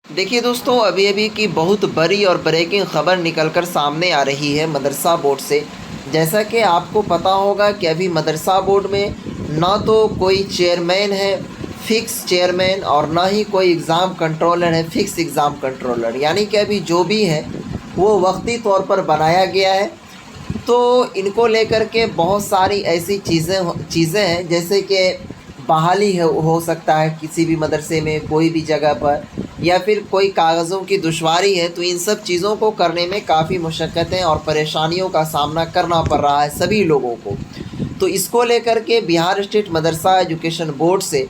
देखिए दोस्तों, अभी अभी की बहुत बड़ी और ब्रेकिंग ख़बर निकल कर सामने आ रही है मदरसा बोर्ड से। जैसा कि आपको पता होगा कि अभी मदरसा बोर्ड में ना तो कोई चेयरमैन है फ़िक्स चेयरमैन, और ना ही कोई एग्ज़ाम कंट्रोलर है फ़िक्स एग्ज़ाम कंट्रोलर। यानी कि अभी जो भी है वो वक्ती तौर पर बनाया गया है। तो इनको लेकर के बहुत सारी ऐसी चीज़ें हैं, जैसे कि बहाली हो सकता है किसी भी मदरसे में कोई भी जगह पर, या फिर कोई कागज़ों की दुश्वारी है। तो इन सब चीज़ों को करने में काफ़ी मुशक्क़तें और परेशानियों का सामना करना पड़ रहा है सभी लोगों को। तो इसको लेकर के बिहार स्टेट मदरसा एजुकेशन बोर्ड से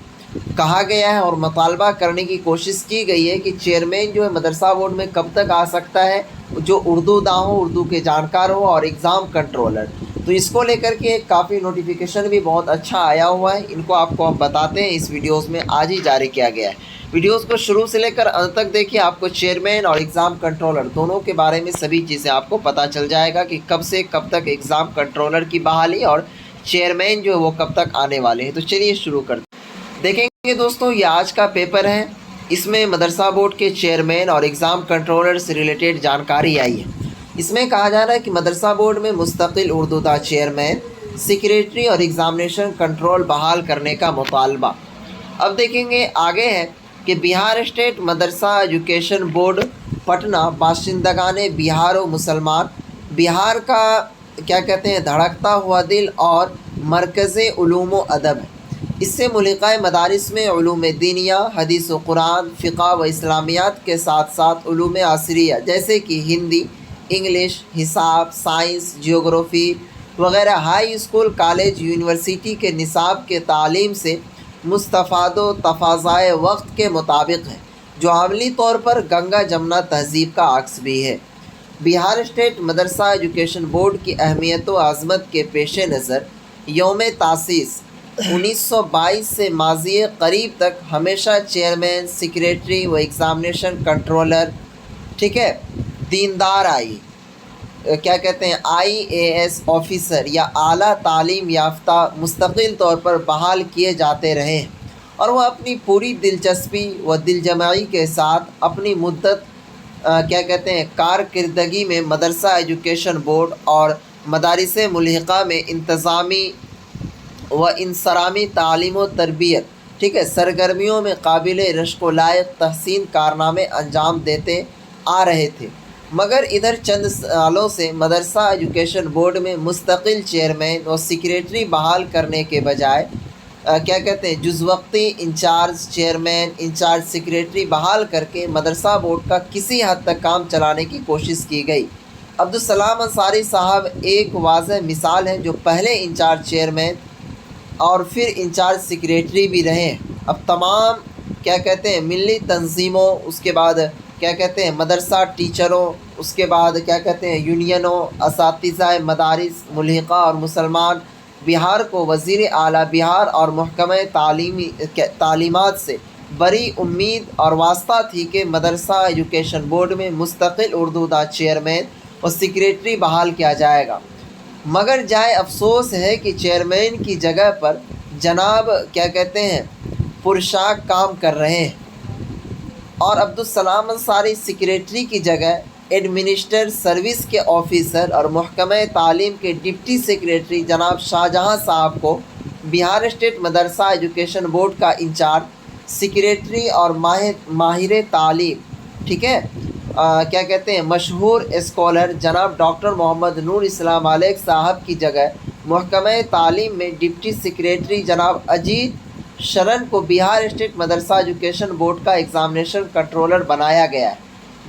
कहा गया है और मुतालबा करने की कोशिश की गई है कि चेयरमैन जो है मदरसा बोर्ड में कब तक आ सकता है, जो उर्दू दां हो, उर्दू के जानकार हो, और एग्ज़ाम कंट्रोलर। तो इसको लेकर के काफ़ी नोटिफिकेशन भी बहुत अच्छा आया हुआ है। इनको आपको हम बताते हैं, इस वीडियोस में आज ही जारी किया गया है। वीडियोस को शुरू से लेकर अंत तक देखिए, आपको चेयरमैन और एग्ज़ाम कंट्रोलर दोनों के बारे में सभी चीज़ें आपको पता चल जाएगा कि कब से कब तक एग्ज़ाम कंट्रोलर की बहाली और चेयरमैन जो है वो कब तक आने वाले हैं। तो चलिए शुरू करते हैं। देखेंगे दोस्तों, ये आज का पेपर है, इसमें मदरसा बोर्ड के चेयरमैन और एग्ज़ाम कंट्रोलर से रिलेटेड जानकारी आई है। इसमें कहा जा रहा है कि मदरसा बोर्ड में मुस्तकिल उर्दू दा चेयरमैन, सेक्रेटरी और एग्ज़ामिनेशन कंट्रोल बहाल करने का मुतालबा। अब देखेंगे आगे है कि बिहार स्टेट मदरसा एजुकेशन बोर्ड पटना बाशिंदगान बिहार व मुसलमान, बिहार का क्या कहते हैं धड़कता हुआ दिल और मरकज़ उलूम व अदब है। इससे मुल्हिक़ा मदारिस में उलूम दीनिया, हदीस व कुरान, फ़िक़्ह व इस्लामियात के साथ साथ उलूम असरिया जैसे कि हिंदी, इंग्लिश, हिसाब, साइंस, जियोग्राफ़ी वग़ैरह हाई स्कूल, कॉलेज, यूनिवर्सिटी के निसाब के तालीम से मुस्तफ़ादो तफ़ाज़ाए वक्त के मुताबिक है, जो अमली तौर पर गंगा जमुना तहज़ीब का अक्स भी है। बिहार स्टेट मदरसा एजुकेशन बोर्ड की अहमियत व अज़मत के पेश नज़र यौम तासीस 1922 से माज़ी करीब तक हमेशा चेयरमैन, सेक्रेटरी व एग्ज़ामिनेशन कंट्रोलर, ठीक है, दीनदार क्या कहते हैं IAS ऑफ़िसर या आला तालीम याफ्ता मुस्तकिल तौर पर बहाल किए जाते रहे हैं, और वह अपनी पूरी दिलचस्पी व दिलजमाई के साथ अपनी मुद्दत क्या कहते हैं कारकिर्दगी में मदरसा एजुकेशन बोर्ड और मदारिस मुल्हिक़ा में इंतज़ामी व इंसरामी तालीम व तरबियत, ठीक है, सरगर्मियों में काबिल रश्क व लायक तहसीन कारनामे अंजाम देते आ रहे थे। मगर इधर चंद सालों से मदरसा एजुकेशन बोर्ड में मुस्तकिल चेयरमैन और सेक्रेटरी बहाल करने के बजाय क्या कहते हैं जुज़वक्ती इंचार्ज चेयरमैन, इंचार्ज सेक्रेटरी बहाल करके मदरसा बोर्ड का किसी हद तक काम चलाने की कोशिश की गई। अब्दुल सलाम अंसारी साहब एक वाज़ह मिसाल हैं, जो पहले इंचार्ज चेयरमैन और फिर इंचार्ज सेक्रेटरी भी रहे हैं। अब तमाम क्या कहते हैं मिली तंजीमों, उसके बाद क्या कहते हैं मदरसा टीचरों, उसके बाद क्या कहते हैं यूनियनों, असातिज़ा मदारिस मुल्हिक़ा और मुसलमान बिहार को वज़ीर आला बिहार और महकमा तालीमात से बड़ी उम्मीद और वास्ता थी कि मदरसा एजुकेशन बोर्ड में मुस्तकिल उर्दू दा चेयरमैन और सेक्रेटरी बहाल किया जाएगा। मगर जाए अफसोस है कि चेयरमैन की जगह पर जनाब क्या कहते हैं पुरशाक काम कर रहे हैं, और अब्दुल सलाम अंसारी सेक्रेटरी की जगह एडमिनिस्टर सर्विस के ऑफिसर और महकमा तालीम के डिप्टी सेक्रेटरी जनाब शाहजहां साहब को बिहार स्टेट मदरसा एजुकेशन बोर्ड का इंचार्ज सेक्रेटरी और माहिर तालीम, ठीक है, क्या कहते हैं मशहूर स्कॉलर जनाब डॉक्टर मोहम्मद नूर इस्लाम मालिक साहब की जगह महकमा तालीम में डिप्टी सेक्रेटरी जनाब अजीत शरण को बिहार स्टेट मदरसा एजुकेशन बोर्ड का एग्ज़ामिनेशन कंट्रोलर बनाया गया है।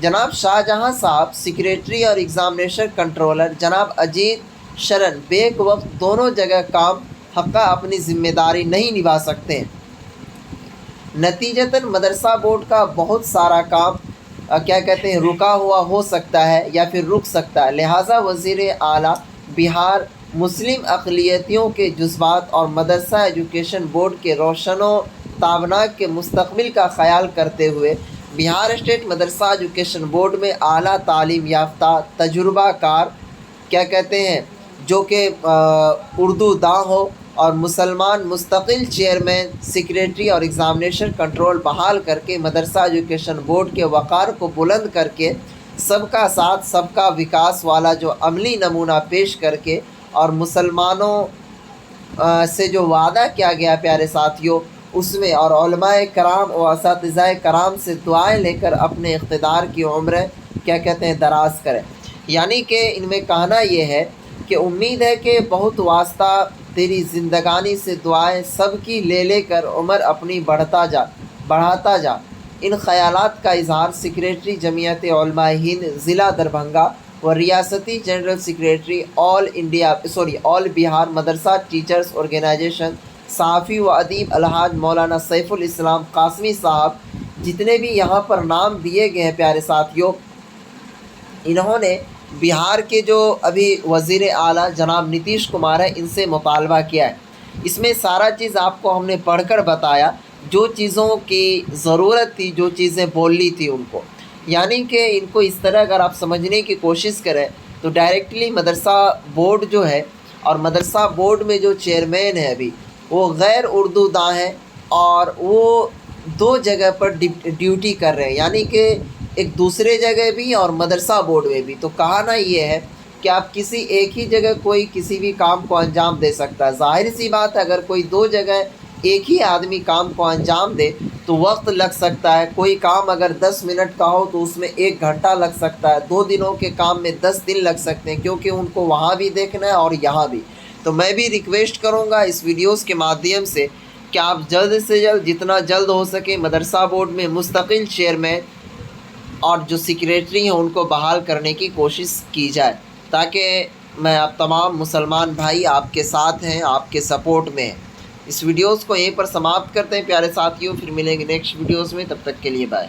जनाब शाहजहां साहब सेक्रेटरी और एग्ज़ामिनेशन कंट्रोलर जनाब अजीत शरण बेक वक्त दोनों जगह काम हक़ा अपनी ज़िम्मेदारी नहीं निभा सकते हैं। नतीजतन मदरसा बोर्ड का बहुत सारा काम क्या कहते हैं रुका हुआ हो सकता है या फिर रुक सकता है। लिहाजा वज़ीर आला बिहार मुस्लिम अक़लियतियों के जज्बात और मदरसा एजुकेशन बोर्ड के रोशनो ताबनाक के मुस्तक़बिल का ख़याल करते हुए बिहार स्टेट मदरसा एजुकेशन बोर्ड में आला तालीम याफ्ता तजुर्बा कार क्या कहते हैं जो कि उर्दू दां हो, اور مسلمان مستقل چیئرمین، سیکریٹری اور ایگزامینیشن کنٹرول بحال کر کے مدرسہ ایجوکیشن بورڈ کے وقار کو بلند کر کے سب کا ساتھ سب کا وکاس والا جو عملی نمونہ پیش کر کے اور مسلمانوں سے جو وعدہ کیا گیا پیارے ساتھیوں اس میں، اور علماء کرام و اساتذہ کرام سے دعائیں لے کر اپنے اقتدار کی عمریں دراز کریں۔ یعنی کہ ان میں کہنا یہ ہے کہ امید ہے کہ بہت واسطہ تیری زندگانی سے دعائیں سب کی لے کر عمر اپنی بڑھاتا جا۔ ان خیالات کا اظہار سیکریٹری جمعیت علماء ہند ضلع دربھنگا و ریاستی جنرل سیکریٹری آل بہار مدرسہ ٹیچرز آرگنائزیشن صحافی و ادیب الحاج مولانا سیف الاسلام قاسمی صاحب، جتنے بھی یہاں پر نام دیے گئے ہیں پیارے ساتھیوں، انہوں نے بہار کے جو ابھی وزیر اعلیٰ جناب نتیش کمار ہے ان سے مطالبہ کیا ہے۔ اس میں سارا چیز آپ کو ہم نے پڑھ کر بتایا، جو چیزوں کی ضرورت تھی، جو چیزیں بولنی تھی ان کو، یعنی کہ ان کو اس طرح اگر آپ سمجھنے کی کوشش کریں تو ڈائریکٹلی مدرسہ بورڈ جو ہے اور مدرسہ بورڈ میں جو چیئرمین ہے ابھی وہ غیر اردو داں ہیں اور وہ دو جگہ پر ڈیوٹی کر رہے ہیں، یعنی کہ ایک دوسرے جگہ بھی اور مدرسہ بورڈ میں بھی۔ تو کہنا یہ ہے کہ آپ کسی ایک ہی جگہ کوئی کسی بھی کام کو انجام دے سکتا ہے۔ ظاہر سی بات ہے اگر کوئی دو جگہ ایک ہی آدمی کام کو انجام دے تو وقت لگ سکتا ہے۔ کوئی کام اگر 10 منٹ کا ہو تو اس میں 1 گھنٹہ لگ سکتا ہے، 2 دنوں کے کام میں 10 دن لگ سکتے ہیں، کیونکہ ان کو وہاں بھی دیکھنا ہے اور یہاں بھی۔ تو میں بھی ریکویسٹ کروں گا اس ویڈیوز کے مادھیم سے کہ آپ جلد سے جلد جتنا جلد ہو سکے مدرسہ بورڈ میں مستقل چیئرمین اور جو سیکریٹری ہیں ان کو بحال کرنے کی کوشش کی جائے، تاکہ میں آپ تمام مسلمان بھائی آپ کے ساتھ ہیں، آپ کے سپورٹ میں ہیں۔ اس ویڈیوز کو یہیں پر سماپت کرتے ہیں پیارے ساتھیوں، پھر ملیں گے نیکسٹ ویڈیوز میں، تب تک کے لیے بائے۔